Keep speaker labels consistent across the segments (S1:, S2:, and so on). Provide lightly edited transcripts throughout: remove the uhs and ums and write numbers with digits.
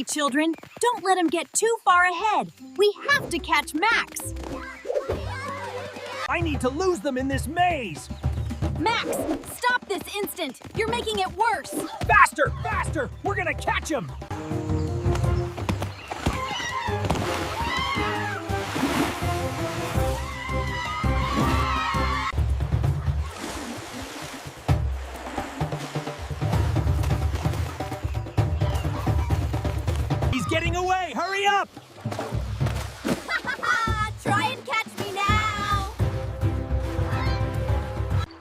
S1: Steady, children. Don't let him get too far ahead. We have to catch Max.
S2: I need to lose them in this maze.
S1: Max, stop this instant. You're making it worse.
S2: Faster, faster. We're gonna catch him. He's getting away. Hurry up.
S1: Try and catch me now.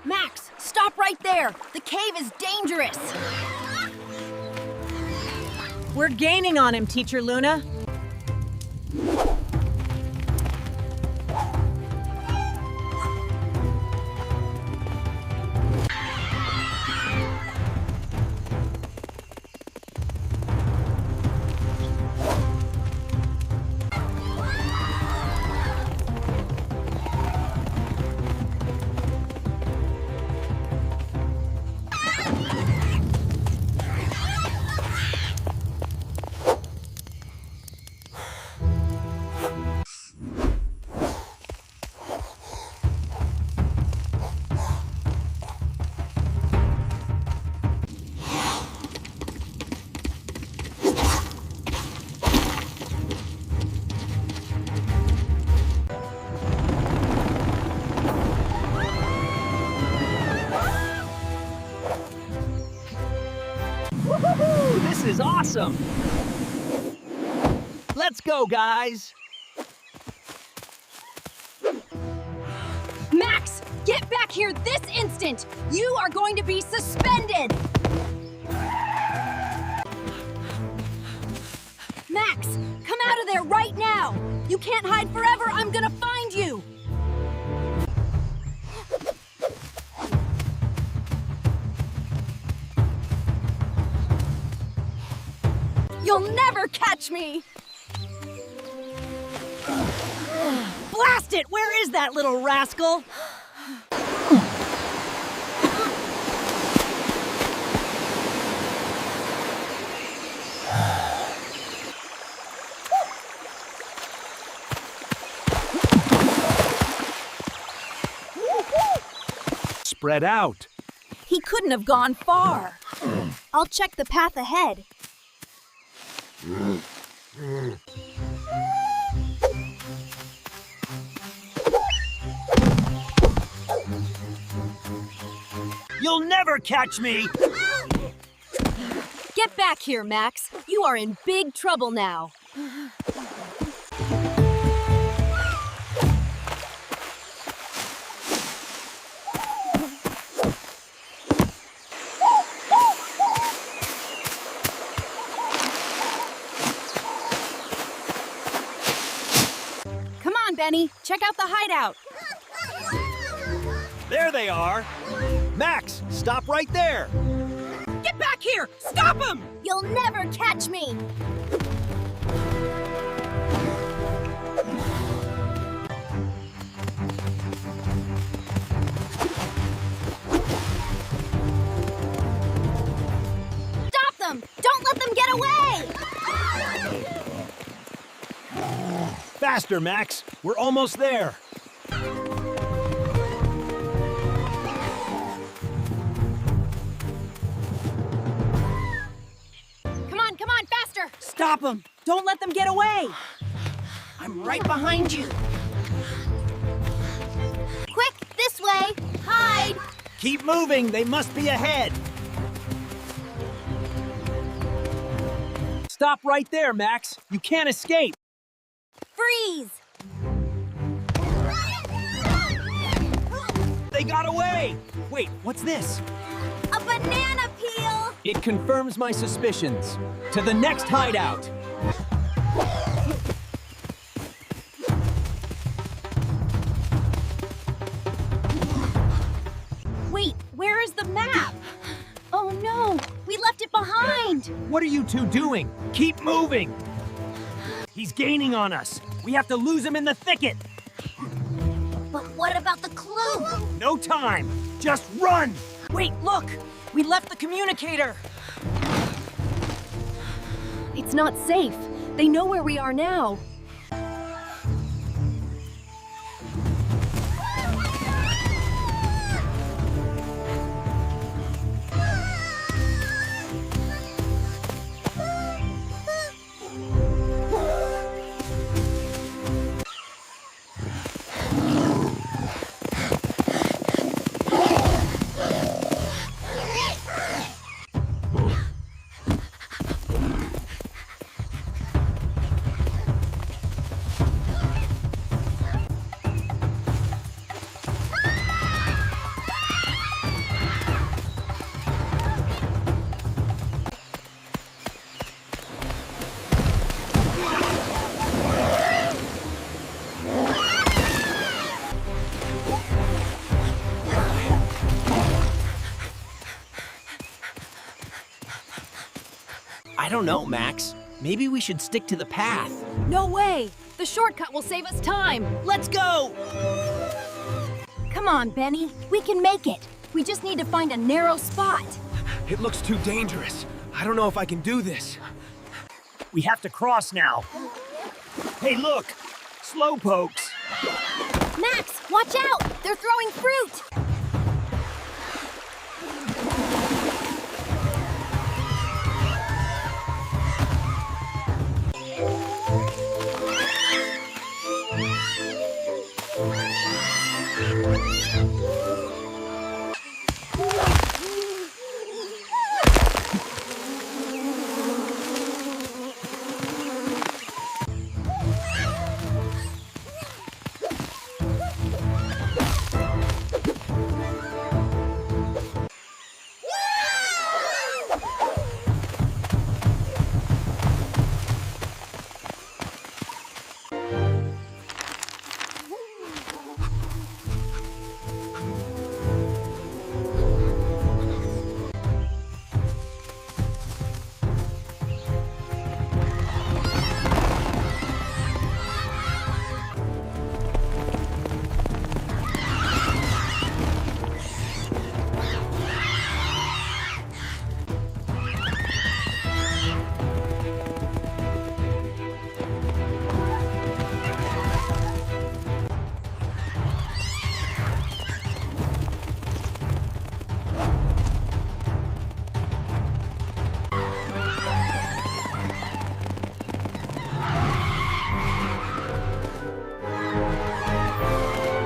S1: Max, stop right there. The cave is dangerous.
S3: We're gaining on him, Teacher Luna.
S2: This is awesome. Let's go, guys.
S1: Max, get back here this instant. You are going to be suspended. Max, come out of there right now. You can't hide forever. I'm gonna find you. You'll never catch me!
S3: Blast it! Where is that little rascal?
S2: Spread out.
S1: He couldn't have gone far. I'll check the path ahead.
S2: You'll never catch me!
S1: Get back here, Max. You are in big trouble now. Come on, Benny. Check out the hideout.
S2: There they are. Max, stop right there.
S3: Get back here! Stop him!
S1: You'll never catch me. Stop them! Don't let them get away!
S2: Faster, Max. We're almost there.
S3: Stop him! Don't let them get away! I'm right behind you.
S1: Quick, this way! Hide!
S2: Keep moving. They must be ahead. Stop right there, Max. You can't escape.
S1: Freeze!
S2: They got away. Wait, what's this?
S1: A banana peel!
S2: It confirms my suspicions. To the next hideout.
S1: Wait, where is the map? Oh no, we left it behind!
S2: What are you two doing? Keep moving. He's gaining on us. We have to lose him in the thicket.
S1: But what about the clue?
S2: No time. Just run.
S3: Wait, look! We left the communicator!
S1: It's not safe. They know where we are now.
S2: I don't know, Max. Maybe we should stick to the path.
S1: No way! The shortcut will save us time.
S2: Let's go!
S1: Come on, Benny. We can make it. We just need to find a narrow spot.
S4: It looks too dangerous. I don't know if I can do this.
S2: We have to cross now. Hey, look! Slowpokes!
S1: Max, watch out! They're throwing fruit!